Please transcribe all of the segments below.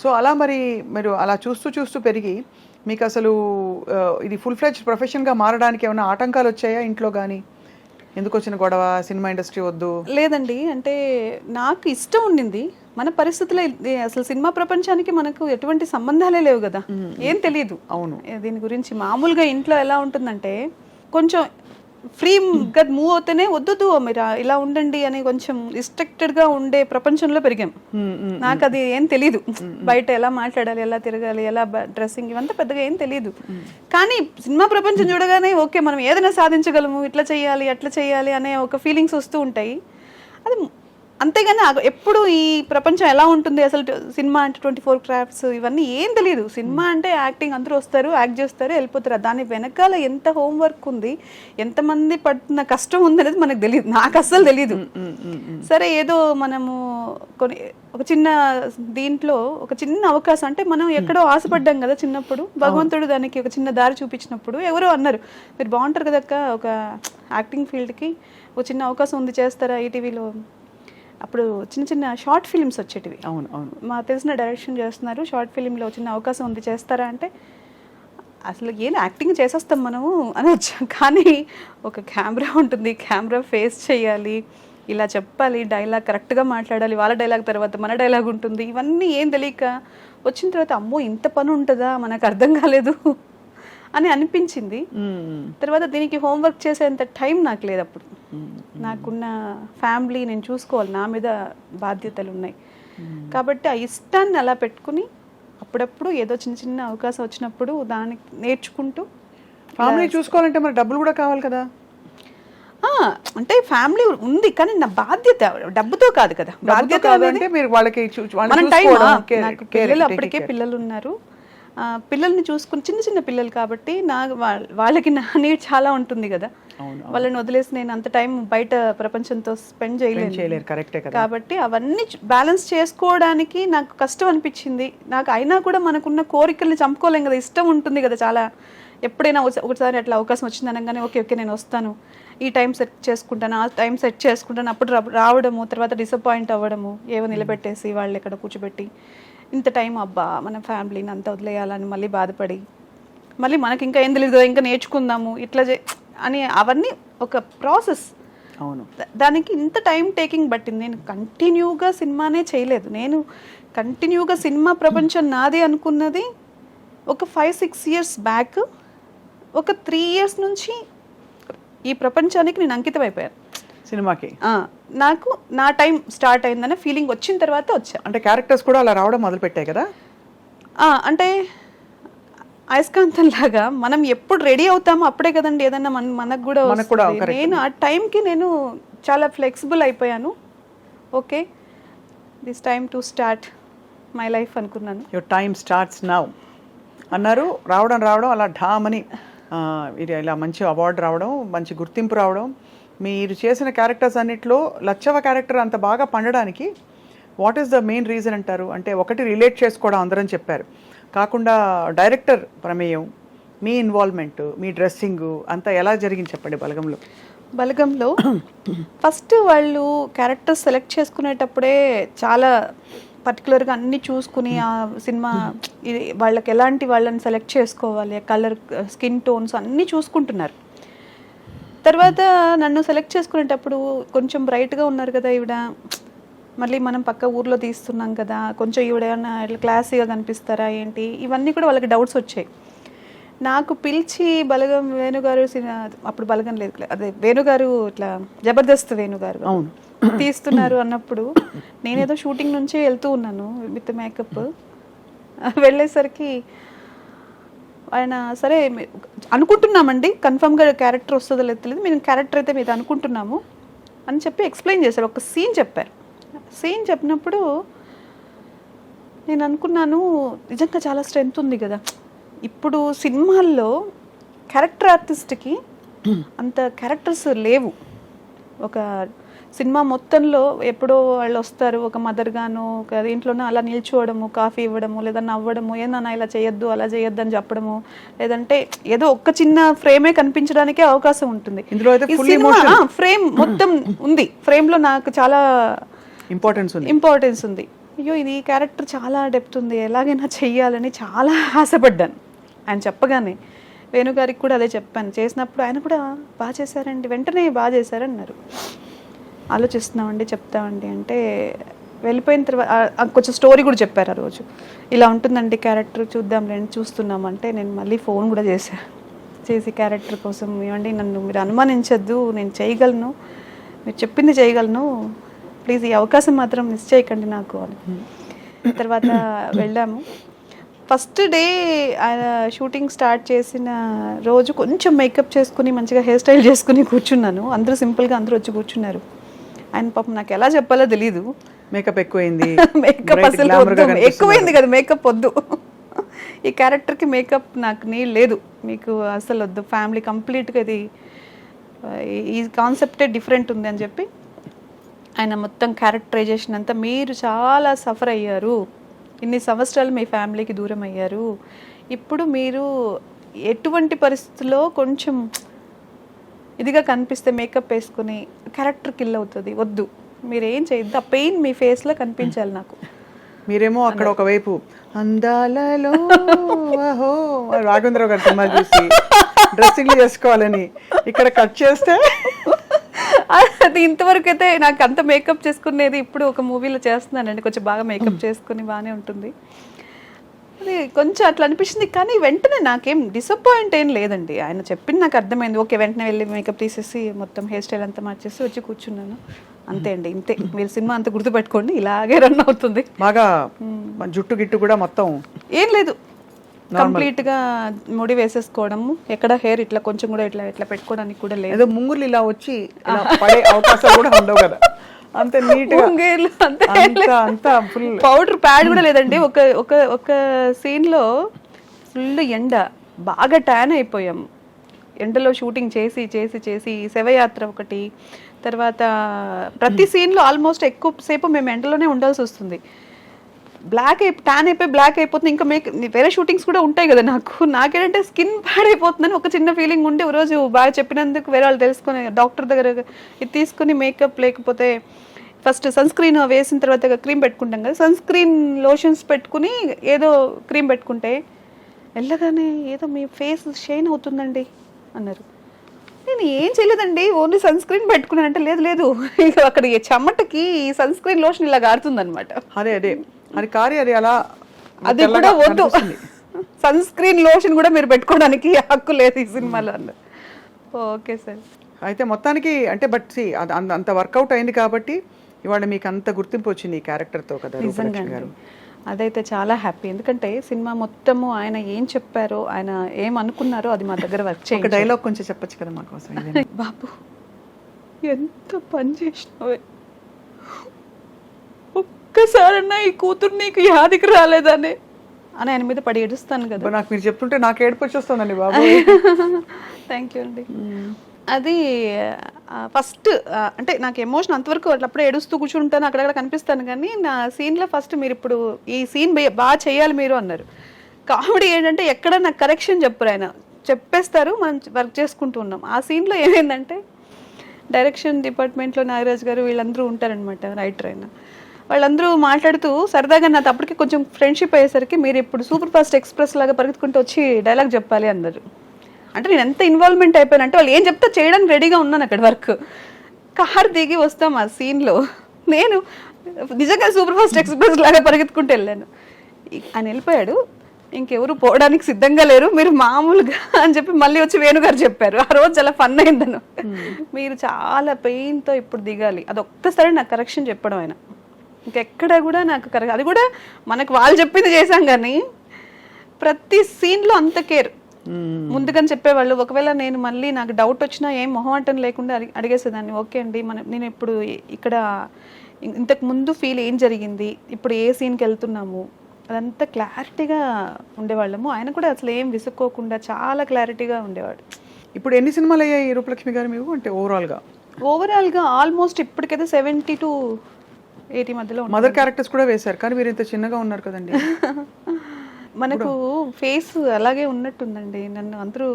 So అలా మరి మీరు అలా చూస్తూ చూస్తూ పెరిగి మీకు అసలు ఇది ఫుల్ ఫ్లెడ్జ్ ప్రొఫెషన్గా మారడానికి ఏమైనా ఆటంకాలు వచ్చాయా ఇంట్లో కానీ? ఎందుకు వచ్చిన గొడవ, సినిమా ఇండస్ట్రీ వద్దు? లేదండి, అంటే నాకు ఇష్టం ఉండింది. మన పరిస్థితుల్లో అసలు సినిమా ప్రపంచానికి మనకు ఎటువంటి సంబంధాలే లేవు కదా, ఏం తెలియదు. అవును. దీని గురించి మామూలుగా ఇంట్లో ఎలా ఉంటుందంటే కొంచెం ఫ్రీగా మూవ్ అవుతేనే వద్దు మీరు ఇలా ఉండండి అని కొంచెం రిస్ట్రిక్టెడ్గా ఉండే ప్రపంచంలో పెరిగాం. నాకు అది ఏం తెలీదు, బయట ఎలా మాట్లాడాలి, ఎలా తిరగాలి, ఎలా డ్రెస్సింగ్, ఇవంతా పెద్దగా ఏం తెలీదు. కానీ సినిమా ప్రపంచం చూడగానే ఓకే మనం ఏదైనా సాధించగలము, ఇట్లా చేయాలి అట్లా చేయాలి అనే ఒక ఫీలింగ్స్ వస్తూ ఉంటాయి. అది అంతేగాని ఎప్పుడు ఈ ప్రపంచం ఎలా ఉంటుంది అసలు, సినిమా అంటే 24 క్రాఫ్ట్స్ ఇవన్నీ ఏం తెలియదు. సినిమా అంటే యాక్టింగ్, అందరూ వస్తారు, యాక్ట్ చేస్తారు, వెళ్ళిపోతారు. దాని వెనకాల ఎంత హోంవర్క్ ఉంది, ఎంతమంది పడుతున్న కష్టం ఉంది అనేది మనకు తెలియదు. నాకు అస్సలు తెలీదు. సరే ఏదో మనము ఒక చిన్న దీంట్లో ఒక చిన్న అవకాశం, అంటే మనం ఎక్కడో ఆశపడ్డాం కదా చిన్నప్పుడు, భగవంతుడు దానికి ఒక చిన్న దారి చూపించినప్పుడు ఎవరో అన్నారు మీరు బాగుంటారు కదక్క, ఒక యాక్టింగ్ ఫీల్డ్కి ఒక చిన్న అవకాశం ఉంది, చేస్తారా ఈటీవీలో. అప్పుడు చిన్న చిన్న షార్ట్ ఫిల్మ్స్ వచ్చేటివి. అవును అవును. మా తెలిసిన డైరెక్షన్ చేస్తున్నారు, షార్ట్ ఫిల్మ్లో చిన్న అవకాశం ఉంది, చేస్తారా అంటే అసలు ఏం యాక్టింగ్ చేసేస్తాం మనము అని వచ్చాం. కానీ ఒక కెమెరా ఉంటుంది, కెమెరా ఫేస్ చేయాలి, ఇలా చెప్పాలి, డైలాగ్ కరెక్ట్గా మాట్లాడాలి, వాళ్ళ డైలాగ్ తర్వాత మన డైలాగ్ ఉంటుంది, ఇవన్నీ ఏం తెలియక వచ్చిన తర్వాత అమ్మో ఇంత పని ఉంటుందా, మనకు అర్థం కాలేదు అని అనిపించింది. తర్వాత దీనికి హోంవర్క్ చేసేంత టైం నాకు లేదు అప్పుడు. నాకున్న ఫ్యామిలీ నేను చూసుకోవాలి, నా మీద బాధ్యతలు ఉన్నాయి. కాబట్టి ఆ ఇష్టాన్ని అలా పెట్టుకుని అప్పుడప్పుడు ఏదో చిన్న చిన్న అవకాశం వచ్చినప్పుడు దానికి నేర్చుకుంటూ. ఫ్యామిలీ చూసుకోవాలంటే మరి డబ్బులు కూడా కావాలి కదా. అంటే ఫ్యామిలీ ఉంది కానీ నా బాధ్యత డబ్బుతో కాదు కదా, బాధ్యత అంటే మీరు వాళ్ళకి నాకు పిల్లలు అప్పటికే పిల్లలు ఉన్నారు, పిల్లల్ని చూసుకుని చిన్న చిన్న పిల్లలు కాబట్టి వాళ్ళకి నా నీడ్ చాలా ఉంటుంది కదా. వాళ్ళని వదిలేసి నేను అంత టైం బయట ప్రపంచంతో స్పెండ్ చేయలేను. కాబట్టి అవన్నీ బ్యాలెన్స్ చేసుకోవడానికి నాకు కష్టం అనిపించింది. నాకు అయినా కూడా మనకున్న కోరికల్ని చంపుకోలేం కదా, ఇష్టం ఉంటుంది కదా చాలా. ఎప్పుడైనా ఒకసారి అట్లా అవకాశం వచ్చింది అనగానే ఓకే ఓకే నేను వస్తాను, ఈ టైం సెట్ చేసుకుంటాను, ఆ టైం సెట్ చేసుకుంటాను, అప్పుడు రావడము, తర్వాత డిసప్పాయింట్ అవ్వడము, ఏవో నిలబెట్టేసి వాళ్ళు ఎక్కడ కూర్చోబెట్టి ఇంత టైం అబ్బా మన ఫ్యామిలీని అంతా వదిలేయాలని మళ్ళీ బాధపడి, మళ్ళీ మనకి ఇంకా ఏం తెలియదు ఇంకా నేర్చుకుందాము ఇట్లా అని అవన్నీ ఒక ప్రాసెస్. అవును. దానికి ఇంత టైం టేకింగ్ పట్టింది. నేను కంటిన్యూగా సినిమానే చేయలేదు. నేను కంటిన్యూగా సినిమా ప్రపంచం నాదే అనుకున్నది ఒక 5-6 ఇయర్స్ బ్యాక్. ఒక 3 ఇయర్స్ నుంచి ఈ ప్రపంచానికి నేను అంకితం అయిపోయాను సినిమాకి. నాకు నా టైం స్టార్ట్ అయిందనే ఫీలింగ్ వచ్చిన తర్వాత వచ్చా. అంటే క్యారెక్టర్స్ కూడా అలా రావడం మొదలు పెట్టాయి కదా. అంటే అయస్కాంతం లాగా మనం ఎప్పుడు రెడీ అవుతామో అప్పుడే కదండి ఏదన్నా మనకు కూడా వస్తుంది. నేను ఆ టైంకి నేను చాలా ఫ్లెక్సిబుల్ అయిపోయాను. Okay this time to start my life అనుకున్నాను. యువర్ టైమ్ స్టార్ట్స్ నౌ అన్నారు. రావడం అలా ఢామని ఇది ఇలా మంచి అవార్డు రావడం, మంచి గుర్తింపు రావడం. మీరు చేసిన క్యారెక్టర్స్ అన్నిట్లో లచ్చవ క్యారెక్టర్ అంత బాగా పండడానికి what is the main reason అంటారు? అంటే ఒకటి రిలేట్ చేసుకోవడం అందరం చెప్పారు, కాకుండా డైరెక్టర్ ప్రమేయం, మీ ఇన్వాల్వ్మెంట్, మీ డ్రెస్సింగ్ అంతా ఎలా జరిగింది చెప్పండి. బలగంలో ఫస్ట్ వాళ్ళు క్యారెక్టర్ సెలెక్ట్ చేసుకునేటప్పుడే చాలా పర్టికులర్గా అన్నీ చూసుకుని ఆ సినిమా వాళ్ళకి ఎలాంటి వాళ్ళని సెలెక్ట్ చేసుకోవాలి, కలర్, స్కిన్ టోన్స్ అన్నీ చూసుకుంటున్నారు. తర్వాత నన్ను సెలెక్ట్ చేసుకునేటప్పుడు కొంచెం బ్రైట్గా ఉన్నారు కదా ఈవిడ, మళ్ళీ మనం పక్క ఊర్లో తీస్తున్నాం కదా, కొంచెం ఈవిడేమన్నా ఇట్లా క్లాసీగా కనిపిస్తారా ఏంటి, ఇవన్నీ కూడా వాళ్ళకి డౌట్స్ వచ్చాయి. నాకు పిలిచి బలగం వేణుగారు, అప్పుడు బలగం లేదు, అదే వేణుగారు, ఇట్లా జబర్దస్త్ వేణుగారు తీస్తున్నారు అన్నప్పుడు నేనేదో షూటింగ్ నుంచి వెళ్తూ ఉన్నాను విత్ మేకప్. వెళ్ళేసరికి ఆయన సరే అనుకుంటున్నామండి, కన్ఫర్మ్గా క్యారెక్టర్ వస్తుందో లేదు తెలియదు, మేము క్యారెక్టర్ అయితే మీద అనుకుంటున్నాము అని చెప్పి ఎక్స్ప్లెయిన్ చేశారు. ఒక సీన్ చెప్పారు. సీన్ చెప్పినప్పుడు నేను అనుకున్నాను నిజంగా చాలా స్ట్రెంగ్త్ ఉంది కదా. ఇప్పుడు సినిమాల్లో క్యారెక్టర్ ఆర్టిస్ట్కి అంత క్యారెక్టర్స్ లేవు. ఒక సినిమా మొత్తంలో ఎప్పుడో వాళ్ళు వస్తారు, ఒక మదర్ గాను ఒక దీంట్లోనే అలా నిల్చోవడము, కాఫీ ఇవ్వడము, లేదా నవ్వడము, ఏదన్నా ఇలా చేయొద్దు అలా చేయొద్దు అని చెప్పడము, లేదంటే ఏదో ఒక్క చిన్న ఫ్రేమే కనిపించడానికే అవకాశం ఉంటుంది. ఫ్రేమ్ మొత్తం ఉంది, ఫ్రేమ్ లో నాకు చాలా ఇంపార్టెన్స్ ఉంది. అయ్యో ఇది ఈ క్యారెక్టర్ చాలా డెప్త్ ఉంది, ఎలాగైనా చెయ్యాలని చాలా ఆశపడ్డాను. ఆయన చెప్పగానే వేణుగారికి కూడా అదే చెప్పాను. చేసినప్పుడు ఆయన కూడా బాగా చేశారండి, వెంటనే బాగా చేశారన్నారు. ఆలోచిస్తున్నామండి, చెప్తామండి అంటే వెళ్ళిపోయిన తర్వాత కొంచెం స్టోరీ కూడా చెప్పారు. ఆ రోజు ఇలా ఉంటుందండి క్యారెక్టర్, చూద్దాంలేండి చూస్తున్నామంటే నేను మళ్ళీ ఫోన్ కూడా చేసి క్యారెక్టర్ కోసం ఏమండి నన్ను మీరు అనుమానించద్దు, నేను చేయగలను, మీరు చెప్పింది చేయగలను, ప్లీజ్ ఈ అవకాశం మాత్రం మిస్ చేయకండి నాకు అని. తర్వాత వెళ్ళాము. ఫస్ట్ డే ఆయన షూటింగ్ స్టార్ట్ చేసిన రోజు కొంచెం మేకప్ చేసుకుని మంచిగా హెయిర్ స్టైల్ చేసుకుని కూర్చున్నాను. అందరూ సింపుల్గా అందరూ వచ్చి కూర్చున్నారు. ఆయన పాపం నాకు ఎలా చెప్పాలో తెలీదు. మేకప్ ఎక్కువైంది, మేకప్ అసలు ఎక్కువైంది కదా, మేకప్ వద్దు, ఈ క్యారెక్టర్కి మేకప్ నాకు నీళ్ళు లేదు, మీకు అసలు వద్దు, ఫ్యామిలీ కంప్లీట్గా ఇది ఈ కాన్సెప్టే డిఫరెంట్ ఉంది అని చెప్పి ఆయన మొత్తం క్యారెక్టరైజేషన్ అంతా, మీరు చాలా సఫర్ అయ్యారు, ఇన్ని సంవత్సరాలు మీ ఫ్యామిలీకి దూరం అయ్యారు, ఇప్పుడు మీరు ఎటువంటి పరిస్థితుల్లో కొంచెం ఇదిగా కనిపిస్తే మేకప్ వేసుకుని క్యారెక్టర్ కిల్ అవుతుంది, వద్దు, మీరు ఏం చేయొద్దు, ఆ పెయిన్ మీ ఫేస్లో కనిపించాలి నాకు. మీరేమో అక్కడ ఒకవైపు అందాలలో అహో రాఘవేంద్రరావు గారి సినిమా చూసి డ్రెస్సింగ్ చేసుకోవాలని, ఇక్కడ కట్ చేస్తే అది ఇంతవరకు అయితే నాకు అంత మేకప్ చేసుకునేది ఇప్పుడు ఒక మూవీలో చేస్తున్నానండి, కొంచెం బాగా మేకప్ చేసుకుని బాగానే ఉంటుంది. అది కొంచెం అట్లా అనిపించింది, కానీ వెంటనే నాకేం డిసప్పాయింట్ ఏం లేదండి. ఆయన చెప్పింది నాకు అర్థమైంది, ఓకే వెంటనే వెళ్ళి మేకప్ తీసేసి మొత్తం హెయిర్ స్టైల్ అంతా మార్చేసి వచ్చి కూర్చున్నాను. అంతే అండి, ఇంతే. మీరు సినిమా అంతా గుర్తుపెట్టుకోండి, ఇలాగే రన్ అవుతుంది. బాగా జుట్టు గిట్టు కూడా మొత్తం ఏం లేదు, కంప్లీట్ గా ముడి వేసేసుకోవడము, ఎక్కడ హెయిర్ ఇట్లా కొంచెం కూడా ఇట్లా ఇట్లా పెట్టుకోవడానికి కూడా లేదు. ఏదో ముంగులు ఇలా వచ్చి ఇలా పడే అవకాశాలు కూడా ఉండవు కదా, అంత నీట్ అంతా ఫుల్ పౌడర్ ప్యాడ్ కూడా లేదండి. ఒక సీన్ లో ఫుల్ ఎండ, బాగా ట్యాన్ అయిపోయాం ఎండలో షూటింగ్ చేసి చేసి చేసి. శవయాత్ర ఒకటి, తర్వాత ప్రతి సీన్లో ఆల్మోస్ట్ ఎక్కువసేపు మేము ఎండలోనే ఉండాల్సి వస్తుంది. ట్యాన్ అయిపోయి బ్లాక్ అయిపోతుంది. ఇంకా వేరే షూటింగ్స్ కూడా ఉంటాయి కదా, నాకేంటంటే స్కిన్ పాడైపోతుందని ఒక చిన్న ఫీలింగ్ ఉండి, ఒక రోజు బాగా చెప్పినందుకు వేరే వాళ్ళు తెలుసుకొని డాక్టర్ దగ్గర ఇది తీసుకుని మేకప్, లేకపోతే ఫస్ట్ సన్ స్క్రీన్ వేసిన తర్వాత క్రీమ్ పెట్టుకుంటాం కదా, సన్ స్క్రీన్ లోషన్స్ పెట్టుకుని ఏదో క్రీమ్ పెట్టుకుంటే వెళ్ళగానే ఏదో మీ ఫేస్ షైన్ అవుతుందండి అన్నారు. నేను ఏం చేయలేదండి, ఓన్లీ సన్ స్క్రీన్ పెట్టుకున్నాను అంటే, లేదు ఇక అక్కడ చెమటకి ఈ సన్ స్క్రీన్ లోషన్ ఇలా గారుతుంది అనమాట. అదే అది కారి అది అలా, అది కూడా వద్దు, సన్ స్క్రీన్ లోషన్ కూడా మీరు పెట్టుకోవడానికి హక్కు లేదు ఈ సినిమాలో అన్నారు. Okay sir. అయితే మొత్తానికి అంటే బట్ అంత వర్కౌట్ అయింది కాబట్టి ఇవాళ మీకు అంత గుర్తింపు వచ్చింది ఈ క్యారెక్టర్తో కదా రూపలక్ష్మి గారు. అదైతే చాలా హ్యాపీ, ఎందుకంటే సినిమా మొత్తము ఆయన ఏం చెప్పారో, ఆయన ఏం అనుకున్నారో అది మా దగ్గర వర్క్ చేయండి. ఒక డైలాగ్ కొంచెం చెప్పచ్చు కదా మా కోసం. బాబు ఎంత పని చేసినావే, ఒక్కసారన్నా ఈ కూతురు నీకు యాదికి రాలేదనే అని ఆయన మీద పడి ఏడుస్తాను కదా. నాకు మీరు చెప్తుంటే నాకు ఏడుపు వచ్చేస్తుందండి బాబు. థ్యాంక్ యూ అండి. అది ఫస్ట్ అంటే నాకు ఎమోషన్ అంతవరకు అప్పుడే ఏడుస్తూ కూర్చుంటాను, అక్కడక్కడ కనిపిస్తాను, కానీ నా సీన్లో ఫస్ట్ మీరు ఇప్పుడు ఈ సీన్ బాగా చేయాలి మీరు అన్నారు. కామెడీ ఏంటంటే ఎక్కడ నాకు కరెక్షన్ చెప్పరు, ఆయన చెప్పేస్తారు, మనం వర్క్ చేసుకుంటూ ఉన్నాం. ఆ సీన్లో ఏమైందంటే డైరెక్షన్ డిపార్ట్మెంట్లో నాగరాజ్ గారు వీళ్ళందరూ ఉంటారనమాట, రైటర్ అయినా, వాళ్ళందరూ మాట్లాడుతూ సరదాగా నాతో అప్పటికి కొంచెం ఫ్రెండ్షిప్ అయ్యేసరికి మీరు ఇప్పుడు సూపర్ ఫాస్ట్ ఎక్స్ప్రెస్ లాగా పరిగెత్తుకుంటూ వచ్చి డైలాగ్ చెప్పాలి అన్నారు. అంటే నేను ఎంత ఇన్వాల్వ్మెంట్ అయిపోయానంటే వాళ్ళు ఏం చెప్తా చేయడానికి రెడీగా ఉన్నాను. అక్కడ వర్క్ కార్ దిగి వస్తాం ఆ సీన్లో, నేను నిజంగా సూపర్ ఫాస్ట్ ఎక్స్ప్రెస్ లాగా పరిగెత్తుకుంటూ వెళ్ళాను. ఆయన వెళ్ళిపోయాడు, ఇంకెవరు పోవడానికి సిద్ధంగా లేరు, మీరు మామూలుగా అని చెప్పి మళ్ళీ వచ్చి వేణుగారు చెప్పారు. ఆ రోజు చాలా ఫన్ అయిందను, మీరు చాలా పెయిన్తో ఇప్పుడు దిగాలి, అది ఒక్కసారి నాకు కరెక్షన్ చెప్పడం. ఆయన ఇంకెక్కడ కూడా నాకు అది కూడా మనకు వాళ్ళు చెప్పింది చేశాం, కానీ ప్రతి సీన్లో అంత కేర్ ముందుగానే చెప్పేవాళ్ళు. ఒకవేళ నేను మళ్ళీ నాకు డౌట్ వచ్చినా ఏం మొహమాటం లేకుండా అడిగేసేదాన్ని, ఓకే అండి నేను ఇప్పుడు ఇక్కడ ఇంతకు ముందు ఫీల్ ఏం జరిగింది, ఇప్పుడు ఏ సీన్కి వెళ్తున్నాము, అదంతా క్లారిటీగా ఉండేవాళ్ళము. ఆయన కూడా అసలు ఏం విసుక్కోకుండా చాలా క్లారిటీగా ఉండేవాడు. ఇప్పుడు ఎన్ని సినిమాలు అయ్యాయి రూపలక్ష్మి గారు మీకు, అంటే ఓవరాల్గా ఆల్మోస్ట్ ఇప్పటికైతే 70 to 80 మధ్యలో. మదర్ క్యారెక్టర్స్ కూడా వేశారు, కానీ మీరు ఇంత చిన్నగా ఉన్నారు కదండి. మనకు ఫేస్ అలాగే ఉన్నట్టుందండి, నన్ను అందరూ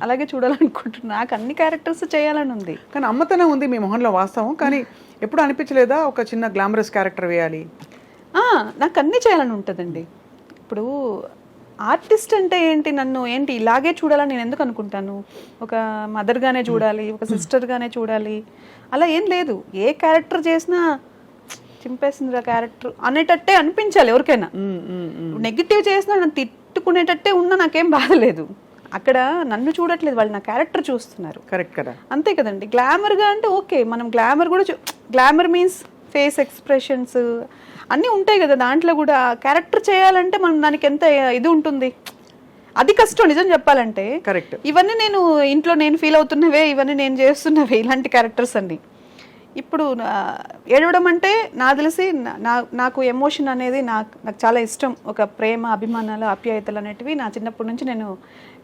అలాగే చూడాలనుకుంటున్నా. నాకు అన్ని క్యారెక్టర్స్ చేయాలని ఉంది, కానీ అమ్మతనం ఉంది మీ మొహంలో వాస్తవం. కానీ ఎప్పుడు అనిపించలేదా ఒక చిన్న గ్లామరస్ క్యారెక్టర్ వేయాలి? నాకు అన్నీ చేయాలని ఉంటుందండి. ఇప్పుడు ఆర్టిస్ట్ అంటే ఏంటి, నన్ను ఏంటి ఇలాగే చూడాలని నేను ఎందుకు అనుకుంటాను? ఒక మదర్గానే చూడాలి, ఒక సిస్టర్గానే చూడాలి, అలా ఏం లేదు. ఏ క్యారెక్టర్ చేసినా చింపేసింది ఆ క్యారెక్టర్ అనేటట్టే అనిపించాలి ఎవరికైనా. నెగిటివ్ చేసినా నన్ను తిట్టుకునేటట్టే ఉన్నా నాకేం బాధలేదు. అక్కడ నన్ను చూడట్లేదు, వాళ్ళు నా క్యారెక్టర్ చూస్తున్నారు. కరెక్ట్ కదా, అంతే కదండి. గ్లామర్గా అంటే ఓకే, మనం గ్లామర్ కూడా గ్లామర్ మీన్స్ ఫేస్ ఎక్స్ప్రెషన్స్ అన్నీ ఉంటాయి కదా దాంట్లో కూడా. క్యారెక్టర్ చేయాలంటే మనం దానికి ఎంత ఇది ఉంటుంది, అది కష్టం నిజం చెప్పాలంటే. కరెక్ట్. ఇవన్నీ నేను ఇంట్లో నేను ఫీల్ అవుతున్నవే, ఇవన్నీ నేను చేస్తున్నవే, ఇలాంటి క్యారెక్టర్స్ అన్ని. ఇప్పుడు ఏడవడం అంటే నాకు తెలిసి నాకు ఎమోషన్ అనేది నాకు చాలా ఇష్టం. ఒక ప్రేమ, అభిమానాలు, ఆప్యాయతలు అనేటివి నా చిన్నప్పటి నుంచి నేను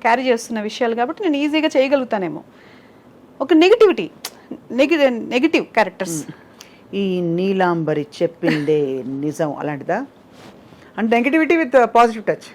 క్యారీ చేస్తున్న విషయాలు కాబట్టి నేను ఈజీగా చేయగలుగుతానేమో. ఒక నెగిటివ్ క్యారెక్టర్స్, ఈ నీలాంబరి చెప్పిందే నిజం అలాంటిదా? అంటే నెగిటివిటీ విత్ పాజిటివ్ టచ్.